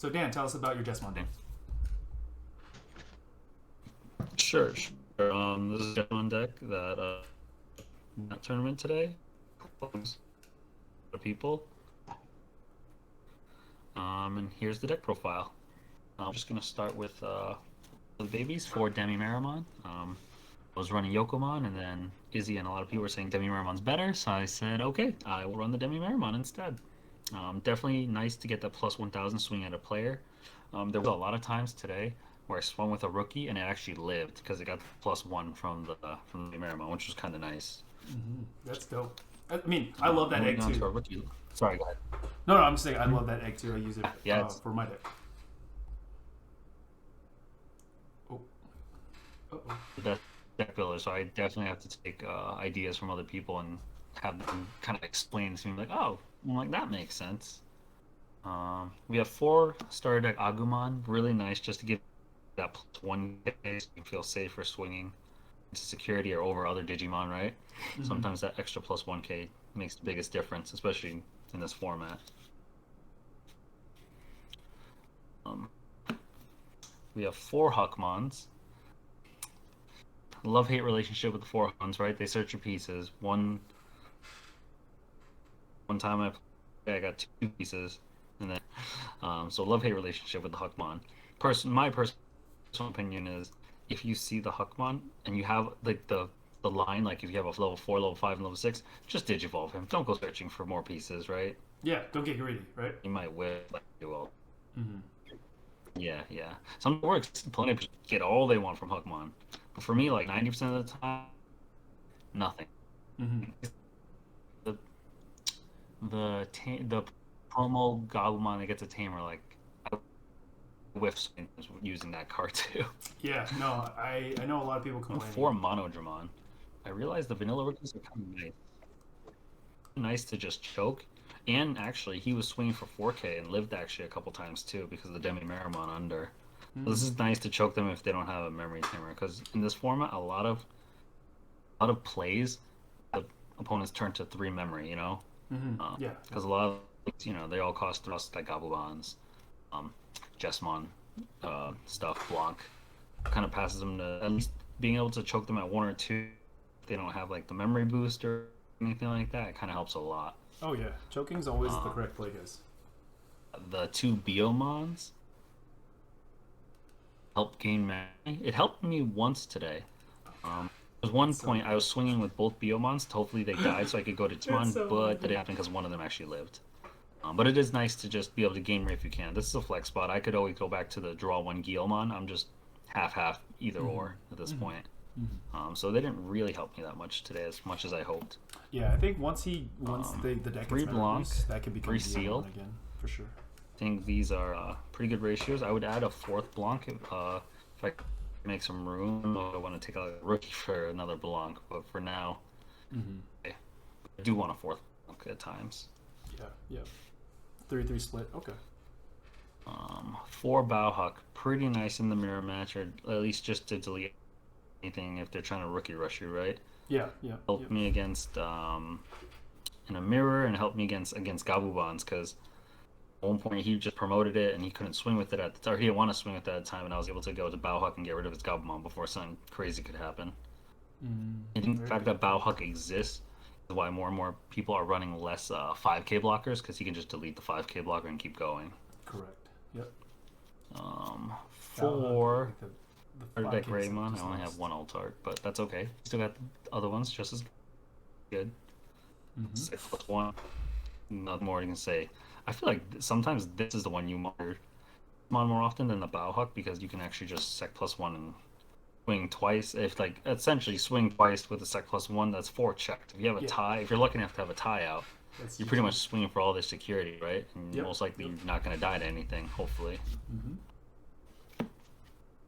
So Dan, tell us about your Jesmon deck. Sure, sure. This is Jesmon deck that that tournament today. A lot of people. And here's the deck profile. I'm just gonna start with the babies for Demi Maramon. I was running Yokomon, and then Izzy and a lot of people were saying Demi Maramon's better, so I said, okay, I will run the Demi Maramon instead. Definitely nice to get that plus 1,000 swing at a player. There was a lot of times today where I swung with a rookie and it actually lived because it got the +1 from the Maramon, which was kind of nice. That's dope. I mean, I love that egg Moving on to our too. rookie. Sorry, go ahead. No, I'm just saying I love that egg too. I use it Yeah, it's for my deck. Oh, uh-oh. the best deck builder, so I definitely have to take ideas from other people and have them kind of explain to me, like, oh, well, like that makes sense. We have 4 starter deck Agumon, really nice just to give that +1 so you feel safe for swinging into security or over other Digimon, right? Mm-hmm. Sometimes that extra +1k makes the biggest difference, especially in this format. Um, we have 4 Huckmons. Love-hate relationship with the 4 Huckmons, right? They search your pieces. One time I got 2 pieces, and then so love-hate relationship with the Huckmon. My personal opinion is if you see the Huckmon and you have like the line, like if you have a level 4, level 5, and level 6, just digivolve him. Don't go searching for more pieces, right? Yeah, don't get greedy, right? You might whip like you will. Mm-hmm. Yeah, yeah. Some works plenty of people get all they want from Huckmon, but for me, like 90% of the time, nothing. Mm-hmm. The the promo Gabumon that gets a tamer, like I whiff using that card too. Yeah, no, I know a lot of people complaining. For Monodramon, I realized the vanilla rookies are kind of nice. Nice to just choke. And actually, he was swinging for 4K and lived actually a couple times too because of the Demi Maramon under. So Mm. this is nice to choke them if they don't have a memory tamer because in this format, a lot of plays, the opponents turn to 3 memory. Mm-hmm. Yeah. Because a lot of they all cost 3 like Gabubons, um, Jesmon, stuff Blanc, kind of passes them to at least being able to choke them at 1 or 2. If they don't have like the memory booster or anything like that, it kind of helps a lot. Oh yeah, choking's always the Um, correct play, guys. the 2 Biomons help gain memory. It helped me once today. There was one That's so point I good. was swinging with both Biomons. Hopefully they died so I could go to That's Jesmon, so but that good. didn't happen because one of them actually lived. But it is nice to just be able to game if you can. This is a flex spot. I could always go back to the draw 1 Guilmon. I'm just half either Mm-hmm. or at this Mm-hmm. point. Mm-hmm. So they didn't really help me that much today, as much as I hoped. Yeah, I think once the deck gets 3 better Blanc, use, that can become 3 Diamond Seal. again for sure. I think these are pretty good ratios. I would add a 4th Blanc if I make some room. I want to take a rookie for another Blanc, but for now, Mm-hmm. I do want a 4th Blanc at times. Yeah, yeah. 3-3 split. Okay. 4 Bauhuck, pretty nice in the mirror match, or at least just to delete anything if they're trying to rookie rush you, right? Yeah, yeah, yeah. Help me against in a mirror and help me against Gabubons because at one point he just promoted it and he couldn't swing with it at the time. Or he didn't want to swing with it at the time, and I was able to go to Bauhuck and get rid of his Gabumon before something crazy could happen. And the Very fact good. that Bauhuck exists is why more and more people are running less 5K blockers because he can just delete the 5K blocker and keep going. Correct. Yep. For Like the Art Deck 5K stuff Greymon, I just only lost. have 1 alt art, but that's okay. Still got the other ones just as good. Mm-hmm. 6+1. Nothing more you can say. I feel like sometimes this is the one you monitor more often than the Bauhuck because you can actually just sec +1 and swing twice. If like essentially swing twice with a sec +1, that's 4 checked. If you have a Yeah, tie, if you're lucky enough to have a tie out, that's you're pretty GG. much swinging for all this security, right? And Yep. most likely Yep. you're not going to die to anything, hopefully. Mm-hmm.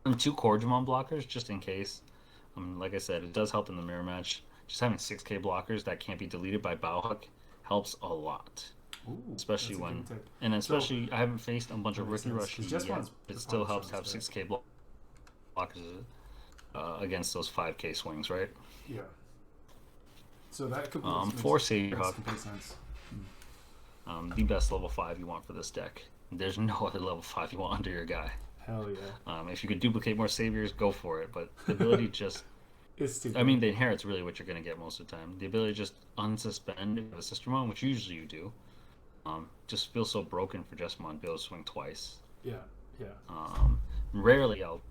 And 2 Corgimon blockers just in case. Like I said, it does help in the mirror match. Just having 6K blockers that can't be deleted by Bauhuck helps a lot. Ooh, Especially that's a when, good tip. and So especially I haven't faced a bunch that of makes rookie sense rush because just yet. one's It still probably helps to have strongest, right? 6K blockers against those 5K swings, right? Yeah. So that For Savior makes Hawk, complete sense. the best level 5 you want for this deck. there's no other level 5 you want under your guy. Hell yeah. If you could duplicate more saviors, go for it. But the ability just, It's too I good. mean, the inherit's really what you're going to get most of the time. The ability to just unsuspend if you have a Sistermon, which usually you do, just feels so broken for Jesmon to be able to swing twice. Yeah, yeah. Rarely I'll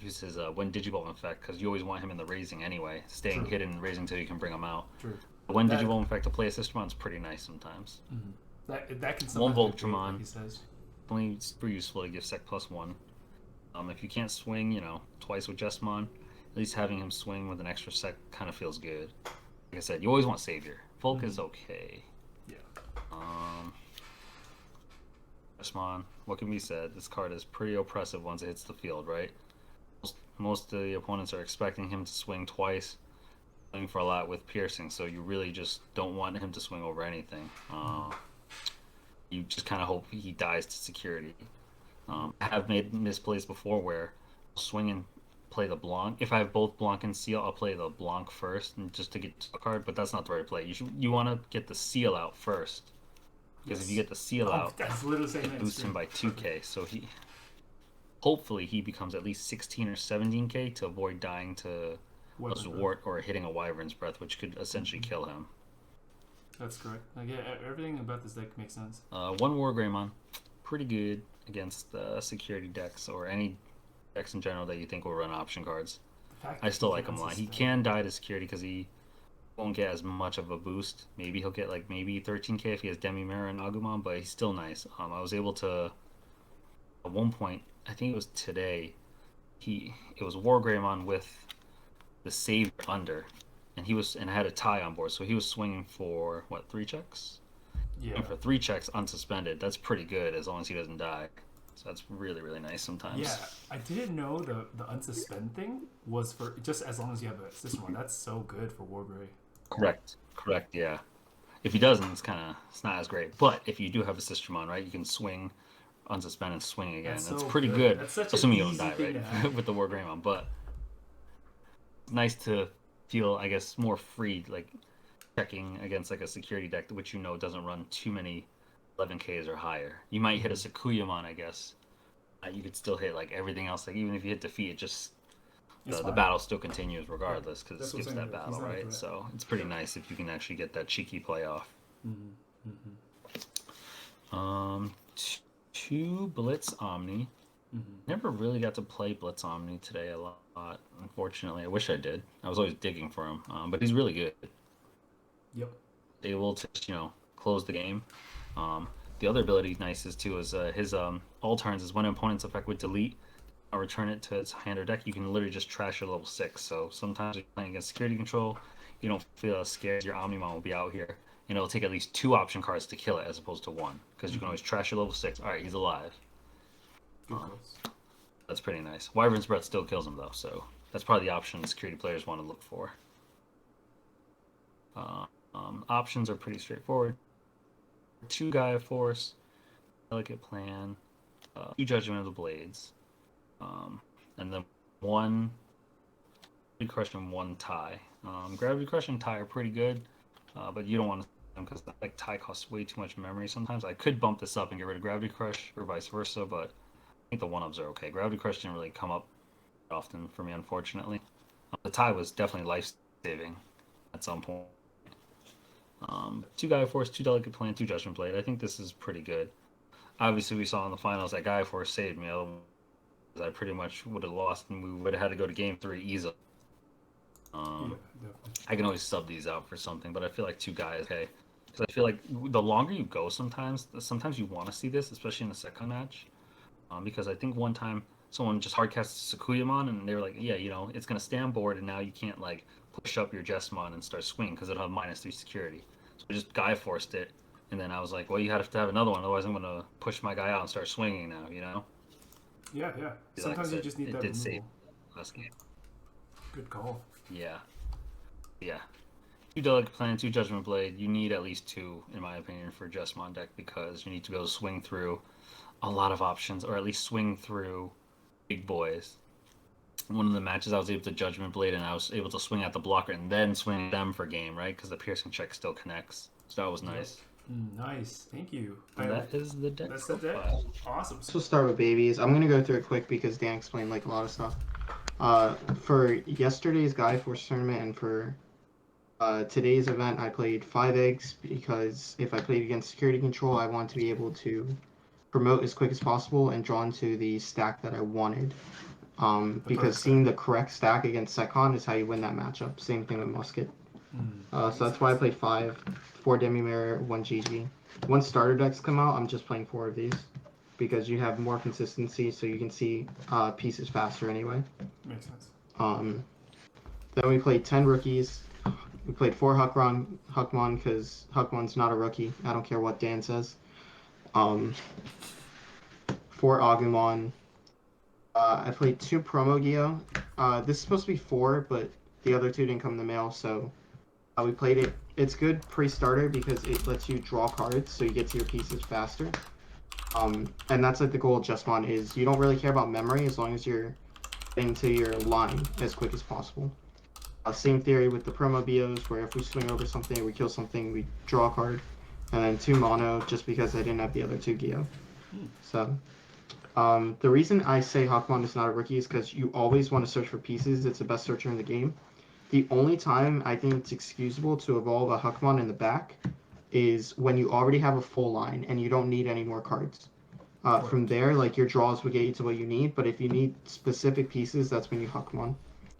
use his when Digivolve effect because you always want him in the raising anyway, staying True. hidden and raising until you can bring him out. True. But when That- Digivolve effect to play a Sistermon is pretty nice sometimes. That can One sometimes be great, Voltramon. like he says. Only super useful to give Sec +1. If you can't swing, twice with Jesmon, at least having him swing with an extra Sec kind of feels good. Like I said, you always want Savior. Volk is okay. Yeah. Jesmon, what can be said? This card is pretty oppressive once it hits the field, right? Most of the opponents are expecting him to swing twice, swing for a lot with piercing, so you really just don't want him to swing over anything. You just kind of hope he dies to security. I have made misplays before where I'll swing and play the Blanc. If I have both Blanc and Seal, I'll play the Blanc first and just to get to the card, but that's not the right play. You want to get the Seal out first. Because if you get the Seal out, that's literally saying it boosts him by 2k. So hopefully he becomes at least 16 or 17k to avoid dying to a Wart or hitting a Wyvern's Breath, which could essentially kill him. That's correct. Like, yeah, everything about this deck makes sense. One War Greymon, pretty good against security decks or any decks in general that you think will run option cards. I still like him a lot. He can die to security because he won't get as much of a boost. Maybe he'll get like maybe 13k if he has Demi Mirror and Agumon, but he's still nice. I was able to at one point, I think it was today, it was War Greymon with the Savior under, and I had a tie on board, so he was swinging for what, 3 checks? Yeah. And for 3 checks unsuspended, that's pretty good as long as he doesn't die. So that's really, really nice sometimes. Yeah, I didn't know the unsuspend thing was for just as long as you have a system one. That's so good for Wargrey. Correct, yeah. If he doesn't, it's not as great. But if you do have a Sistermon, right, you can swing, unsuspend, and swing again. That's so pretty good. That's such Assuming an you don't easy die, thing right, with the War Greymon. But it's nice to feel, I guess, more free, like checking against like a security deck which doesn't run too many 11Ks or higher. You might hit a Sakuyamon, I guess. You could still hit like everything else. Like even if you hit defeat, it just the battle still continues regardless because it skips that battle, right? So it's pretty nice if you can actually get that cheeky play off. 2 Blitz Omni. Never really got to play Blitz Omni today a lot. Unfortunately, I wish I did. I was always digging for him, but he's really good. Yep. Able to close the game. The other ability nice is his all turns is when an opponent's effect would delete or return it to its hand or deck, you can literally just trash your level 6. So sometimes you're playing against security control, you don't feel as scared. Your Omnimon will be out here, and it'll take at least 2 option cards to kill it as opposed to 1, because you can always trash your level 6. All right, he's alive. That's pretty nice. Wyvern's Breath still kills him though, so that's probably the option security players want to look for. Options are pretty straightforward. 2 Gaia Force, Delicate Plan, 2 Judgment of the Blades, and then 1 Gravity Crush and 1 Tie. Gravity Crush and Tie are pretty good, but you don't want to because like Tie costs way too much memory sometimes. I could bump this up and get rid of Gravity Crush or vice versa, but I think the 1-ups are okay. Gravity Crush didn't really come up often for me, unfortunately. The Tie was definitely life-saving at some point. 2 Gaia Force, 2 Delicate Plan, 2 Judgment Blade. I think this is pretty good. Obviously, we saw in the finals that Gaia Force saved me. Otherwise, I pretty much would have lost, and we would have had to go to Game 3 easily. I can always sub these out for something, but I feel like 2 Gaia is okay. Because I feel like the longer you go sometimes you want to see this, especially in the second match. Because I think one time someone just hardcast Sakuyamon, and they were like, yeah, it's going to stay on board, and now you can't, like, push up your Jesmon and start swinging because it'll have -3 security. So I just Gaia Forced it, and then I was like, well, you have to have another one, otherwise I'm going to push my guy out and start swinging now, Yeah. Sometimes you just need that removal. Save last game. Good call. Yeah. 2 Delicate Plan, 2 Judgment Blade. You need at least 2, in my opinion, for Jesmon deck because you need to be able to swing through a lot of options, or at least swing through big boys. One of the matches I was able to Judgment Blade, and I was able to swing at the blocker and then swing them for game, right? Because the piercing check still connects. So that was nice. Nice. Thank you. And that is the deck That's the deck. profile. Awesome. So we'll start with babies. I'm gonna go through it quick because Dan explained like a lot of stuff. For yesterday's Guy Force tournament and for today's event, I played 5 eggs because if I played against security control, I want to be able to promote as quick as possible and draw into the stack that I wanted. Because seeing the correct stack against Secon is how you win that matchup. Same thing with Musket. So that's why I played 5, 4 Demi Mirror, 1 GG. Once starter decks come out, I'm just playing 4 of these because you have more consistency, so you can see pieces faster anyway. Makes sense. Then we played 10 rookies. We played 4 Huckmon because Huckmon's not a rookie. I don't care what Dan says. 4 Agumon. I played 2 Promo Geo. This is supposed to be 4, but the other 2 didn't come in the mail, so we played it. It's good pre-starter because it lets you draw cards, so you get to your pieces faster. And that's like the goal of Jesmon is you don't really care about memory as long as you're getting to your line as quick as possible. Same theory with the promo bios, where if we swing over something or we kill something, we draw a card. And then 2 mono, just because I didn't have the other 2 Geo. So, the reason I say Hawkmon is not a rookie is because you always want to search for pieces. It's the best searcher in the game. The only time I think it's excusable to evolve a Huckmon in the back is when you already have a full line and you don't need any more cards. From there, like your draws will get you to what you need, but if you need specific pieces, that's when you Huckmon.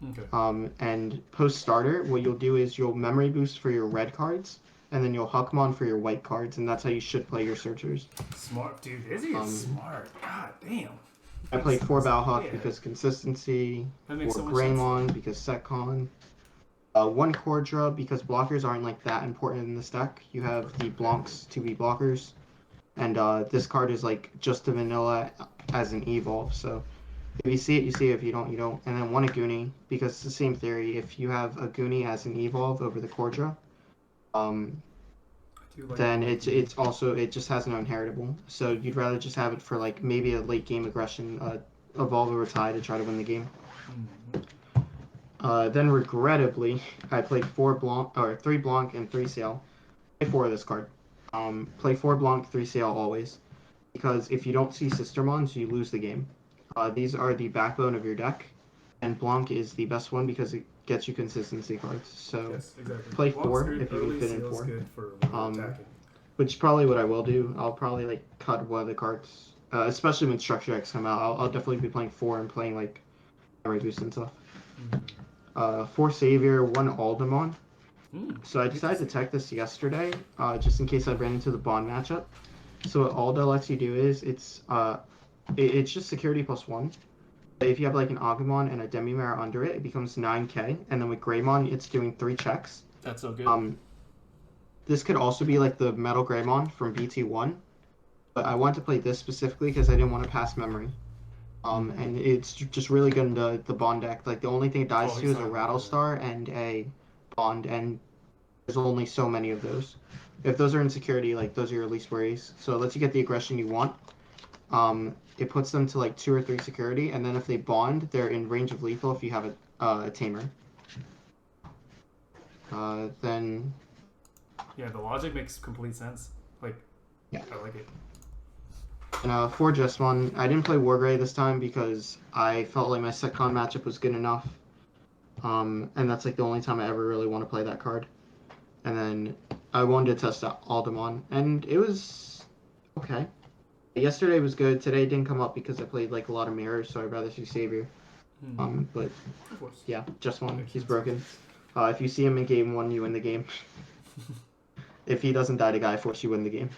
Okay. And post starter, what you'll do is you'll memory boost for your red cards, and then you'll Huckmon for your white cards, and that's how you should play your searchers. Smart, dude. Izzy is smart. God damn. I played 4 Balhawk because consistency, 4 Greymon because Setcon, 1 Cordra because blockers aren't like that important in this deck. You have the Blancs to be blockers, and this card is like just a vanilla as an evolve. So if you see it, you see it. If you don't, you don't. And then 1 Aguni because it's the same theory. If you have Aguni as an evolve over the Cordra, then it's also it just has no inheritable. So you'd rather just have it for like maybe a late game aggression, evolve over tie to try to win the game. Then regrettably, I played 3 Blanc and 3 Sail. Play 4 of this card. Play 4 Blanc, 3 Sail always, because if you don't see Sistermons, you lose the game. These are the backbone of your deck, and Blanc is the best one because it gets you consistency cards. So yes, exactly. Play 4 if you can fit in 4. Good for which is probably what I will do. I'll probably like cut one of the cards, especially when structure decks come out. I'll definitely be playing 4 and playing like memory boost and stuff. 4 Savior, 1 Aldemon. So I decided to tech this yesterday, just in case I ran into the Bond matchup. So what Alda lets you do is it's just security +1. But if you have like an Agumon and a Demi-Mirror under it, it becomes 9k. And then with Greymon, it's doing 3 checks. That's so good. This could also be like the Metal Greymon from BT1. But I wanted to play this specifically because I didn't want to pass memory. And it's just really good in the Bond deck. Like the only thing it dies to is a Rattlestar and a Bond, and there's only so many of those. If those are in security, like those are your least worries. So it lets you get the aggression you want. It puts them to like 2 or 3 security, and then if they bond, they're in range of lethal if you have a tamer. Then. Yeah, the logic makes complete sense. Like, yeah, I like it. And for Jesmon, I didn't play Wargrey this time because I felt like my Setcon matchup was good enough. And that's like the only time I ever really want to play that card. And then I wanted to test out Aldemon, and it was okay. Yesterday was good. Today didn't come up because I played like a lot of mirrors, so I'd rather see Savior. But yeah, Jesmon, he's broken. If you see him in game 1, you win the game. If he doesn't die to Guy Force, you win the game.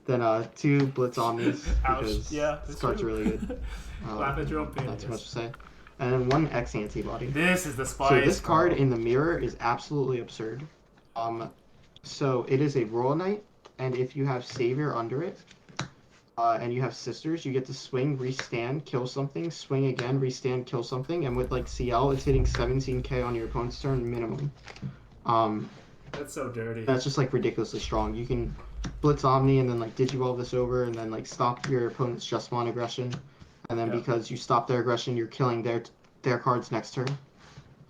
Then 2 Blitz Omnis because this card's really good. Laugh at your own pain. Not too much to say. And then 1 X Antibody. This is the spice. So this card in the mirror is absolutely absurd. So it is a Royal Knight, and if you have Savior under it, and you have Sisters, you get to swing, restand, kill something, swing again, restand, kill something, and with like CL, it's hitting 17k on your opponent's turn minimum. That's so dirty. That's just like ridiculously strong. You can Blitz Omni and then like Digivolve this over and then like stop your opponent's Jesmon aggression, and then because you stop their aggression, you're killing their cards next turn.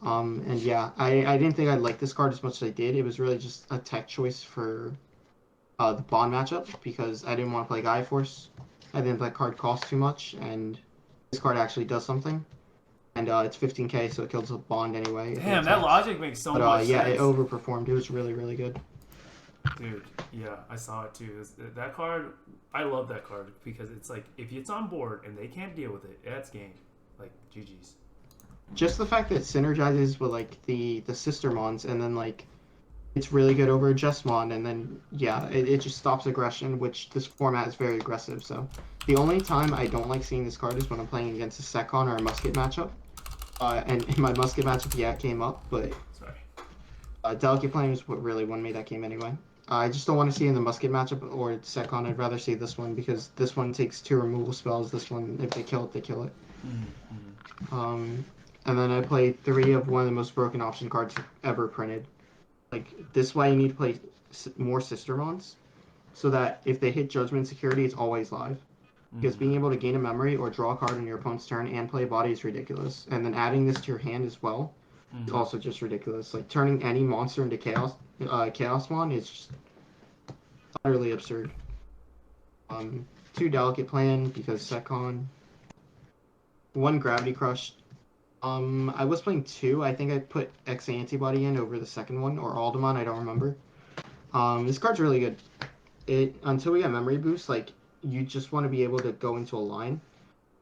And yeah, I didn't think I'd like this card as much as I did. It was really just a tech choice for the Bond matchup because I didn't want to play Gaia Force. I think that card costs too much, and this card actually does something. And it's 15k, so it kills a Bond anyway. If it Damn, that attacks. logic makes so But much yeah, sense. it overperformed. It was really, really good. Dude, yeah, I saw it too. That card, I love that card because it's like if it's on board and they can't deal with it, that's game. Like GG's. Just the fact that it synergizes with like the sister mons, and then like it's really good over Jesmon, and then yeah, it just stops aggression, which this format is very aggressive. So the only time I don't like seeing this card is when I'm playing against a Secon or a Musket matchup. And in my Musket matchup, yeah, it came up, but Sorry. Delicate Flame is what really won me that game anyway. I just don't want to see in the Musket matchup or Secon. I'd rather see this one because this one takes 2 removal spells. This one, if they kill it, they kill it. Mm-hmm. And then I played 3 of one of the most broken option cards ever printed. Like, this way you need to play more Sister Mons, so that if they hit Judgment Security, it's always live. Because being able to gain a memory or draw a card on your opponent's turn and play a body is ridiculous. And then adding this to your hand as well is also just ridiculous. Like, turning any monster into Chaos Mon is just utterly absurd. 2 Delicate Plan because Secon. 1 Gravity Crush. I was playing 2. I think I put X Antibody in over the second one, or Alderman, I don't remember. This card's really good. Until we get Memory Boost, like, you just want to be able to go into a line.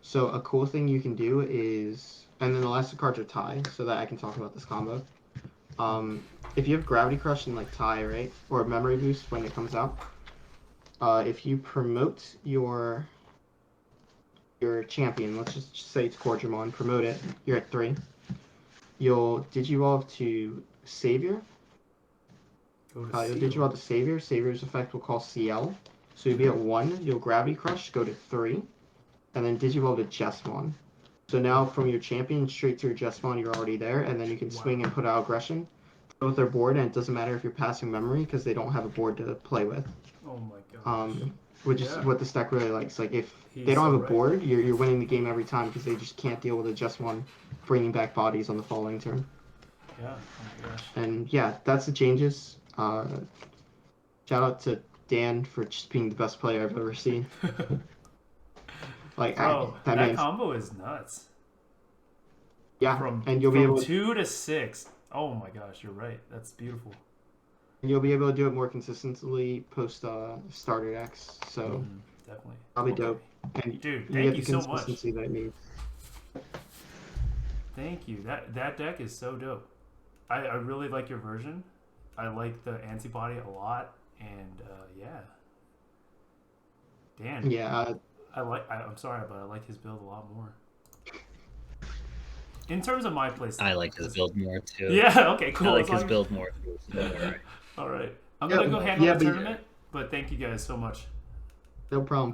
So a cool thing you can do is, and then the last 2 cards are tie, so that I can talk about this combo. If you have Gravity Crush and like tie, right, or Memory Boost when it comes out, if you promote your champion, let's just say it's Corjamon, promote it, you're at 3. You'll Digivolve to Savior. You'll Digivolve to Savior. Savior's effect will call CL. So you'll be at 1, you'll Gravity Crush, go to 3, and then Digivolve to Jesmon. So now from your champion straight to your Jesmon, you're already there, and then you can swing and put out aggression. Both are board, and it doesn't matter if you're passing memory because they don't have a board to play with. Oh my gosh. Which is what this deck really likes. Like, if they don't have a board, you're winning the game every time because they just can't deal with a just one bringing back bodies on the following turn. Yeah, oh my gosh. And yeah, that's the changes. Shout out to Dan for just being the best player I've ever seen. Like, bro, that combo is nuts. Yeah, and you'll be able to 2 to 6. Oh my gosh, you're right. That's beautiful. And you'll be able to do it more consistently post starter decks. So definitely. Probably dope. And dude, you thank get you the so much. consistency that it needs. Thank you. That deck is so dope. I really like your version. I like the antibody a lot, and yeah. Dan. Yeah. I'm sorry, but I like his build a lot more. In terms of my playstyle, I like his build more too. Yeah. Okay. Cool. I like his build more too. So all right. I'm gonna go handle the tournament, but thank you guys so much. No problem.